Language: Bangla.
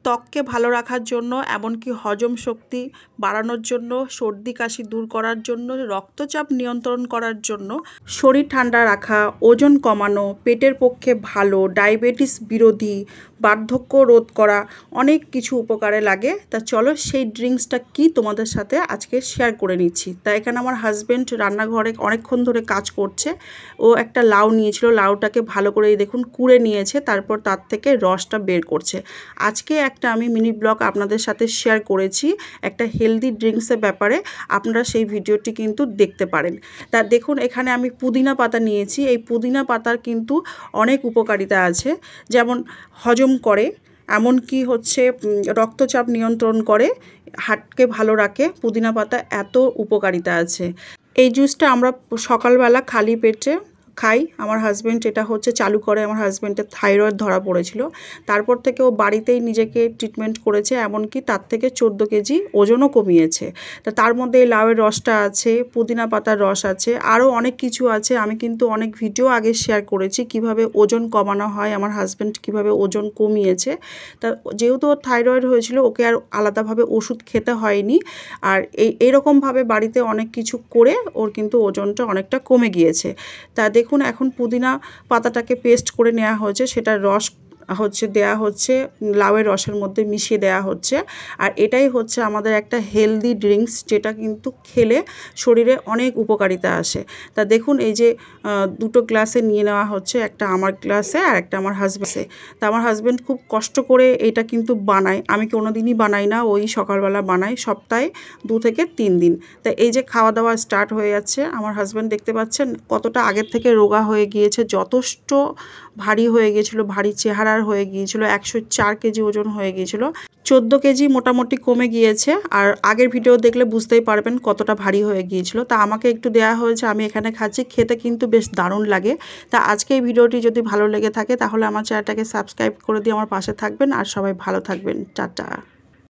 ত্বককে ভালো রাখার জন্য, এমনকি হজম শক্তি বাড়ানোর জন্য, সর্দি কাশি দূর করার জন্য, রক্তচাপ নিয়ন্ত্রণ করার জন্য, শরীর ঠান্ডা রাখা, ওজন কমানো, পেটের পক্ষে ভালো, ডায়াবেটিস বিরোধী, বার্ধক্য রোধ করা, অনেক কিছু উপকারে লাগে। তা চলো সেই ড্রিঙ্কসটা কি তোমাদের সাথে আজকে শেয়ার করে নিচ্ছি। তা এখানে আমার হাজব্যান্ড রান্নাঘরে অনেকক্ষণ ধরে কাজ করছে। ও একটা লাউ নিয়েছিল, লাউটাকে ভালো করে দেখুন কুড়ে নিয়েছে, তারপর তার থেকে রসটা বের করছে। আজকে একটা আমি মিনি ব্লগ আপনাদের সাথে শেয়ার করেছি একটা হেলদি ড্রিঙ্কসের ব্যাপারে, আপনারা সেই ভিডিওটি কিন্তু দেখতে পারেন। তা দেখুন এখানে আমি পুদিনা পাতা নিয়েছি। এই পুদিনা পাতার কিন্তু অনেক উপকারিতা আছে, যেমন হজম করে, এমনকি হচ্ছে রক্তচাপ নিয়ন্ত্রণ করে, হার্টকে ভালো রাখে। পুদিনা পাতা এত উপকারিতা আছে। এই জুসটা আমরা সকালবেলা খালি পেটে খাই। আমার হাজব্যান্ড এটা হচ্ছে চালু করে। আমার হাজব্যান্ডের থাইরয়েড ধরা পড়েছিল, তারপর থেকে ও বাড়িতেই নিজেকে ট্রিটমেন্ট করেছে, এমনকি তার থেকে 14 কেজি ওজনও কমিয়েছে। তা তার মধ্যে এই লাউয়ের রসটা আছে, পুদিনা পাতার রস আছে, আরও অনেক কিছু আছে। আমি কিন্তু অনেক ভিডিও আগে শেয়ার করেছি কিভাবে ওজন কমানো হয়, আমার হাজব্যান্ড কিভাবে ওজন কমিয়েছে। তা যেহেতু ওর থাইরয়েড হয়েছিল, ওকে আর আলাদাভাবে ওষুধ খেতে হয়নি। আর এইরকমভাবে বাড়িতে অনেক কিছু করে ওর কিন্তু ওজনটা অনেকটা কমে গিয়েছে। তা দেখুন এখন পুদিনা পাতাটাকে পেস্ট করে নেওয়া হয়েছে, সেটার রস হচ্ছে দেয়া হচ্ছে লাউয়ের রসের মধ্যে মিশিয়ে দেয়া হচ্ছে। আর এটাই হচ্ছে আমাদের একটা হেলদি ড্রিঙ্কস, যেটা কিন্তু খেলে শরীরে অনেক উপকারিতা আসে। তা দেখুন এই যে দুটো গ্লাসে নিয়ে নেওয়া হচ্ছে, একটা আমার গ্লাসে আর একটা আমার হাজব্যান্ডে। তা আমার হাজব্যান্ড খুব কষ্ট করে এটা কিন্তু বানায়, আমি কোনো দিনই বানাই না, ওই সকালবেলা বানাই, সপ্তাহে 2 থেকে 3 দিন। তা এই যে খাওয়া দাওয়া স্টার্ট হয়ে যাচ্ছে। আমার হাজব্যান্ড দেখতে পাচ্ছেন কতটা আগের থেকে রোগা হয়ে গিয়েছে, যথেষ্ট ভারী হয়ে গিয়েছিল, ভারী চেহারার হয়ে গিয়েছিল, 104 কেজি ওজন হয়ে গিয়েছিল, 14 কেজি মোটামুটি কমে গিয়েছে। আর আগের ভিডিও দেখলে বুঝতেই পারবেন কতটা ভারী হয়ে গিয়েছিল। তা আমাকে একটু দেয়া হয়েছে, আমি এখানে খাচ্ছি, খেতে কিন্তু বেশ দারুণ লাগে। তা আজকে এই ভিডিওটি যদি ভালো লেগে থাকে তাহলে আমার চ্যানেলটাকে সাবস্ক্রাইব করে দিয়ে আমার পাশে থাকবেন। আর সবাই ভালো থাকবেন। টাটা।